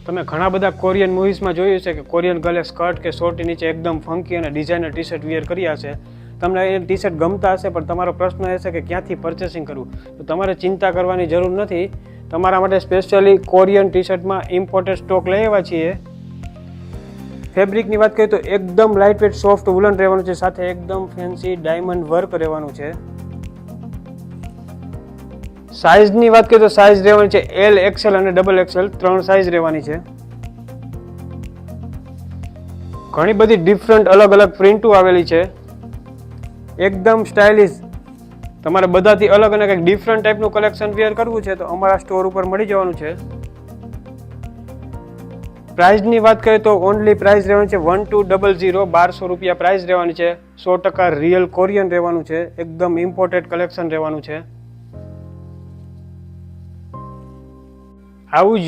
તમે ઘણા બધા કોરિયન મૂવીઝમાં જોયું છે કે કોરિયન ગર્લે સ્કર્ટ કે શોર્ટની નીચે એકદમ ફંકી અને ડિઝાઇનર ટી શર્ટ વિયર કર્યા છે. તમને એ ટી શર્ટ ગમતા હશે, પણ તમારો પ્રશ્ન એ છે કે ક્યાંથી પરચેસિંગ કરવું. તો તમારે ચિંતા કરવાની જરૂર નથી. તમારા માટે સ્પેશિયલી કોરિયન ટી શર્ટમાં ઇમ્પોર્ટેડ સ્ટોક લઈ આવ્યા છીએ. ફેબ્રિકની વાત કરીએ તો એકદમ લાઇટ વેટ સોફ્ટ વુલન રહેવાનું છે, સાથે એકદમ ફેન્સી ડાયમંડ વર્ક રહેવાનું છે. સાઇઝની વાત કરીએ તો સાઇઝ રહેવાની છે એલ, એક્સેલ અને ડબલ એક્સેલ, 3 સાઇઝ રહેવાની છે. ઘણી બધી ડિફરન્ટ અલગ અલગ પ્રિન્ટો આવેલી છે, એકદમ સ્ટાઇલિશ. તમારે બધાથી અલગ અને કંઈક ડિફરન્ટ ટાઈપનું કલેક્શન વેર કરવું છે તો અમારા સ્ટોર ઉપર મળી જવાનું છે. પ્રાઇસની વાત કરીએ તો ઓનલી પ્રાઇસ રહેવાની છે 1200, 1200 રૂપિયા પ્રાઇસ રહેવાની છે. 100% રિયલ કોરિયન રહેવાનું છે, એકદમ ઇમ્પોર્ટેડ કલેક્શન રહેવાનું છે. આવું જ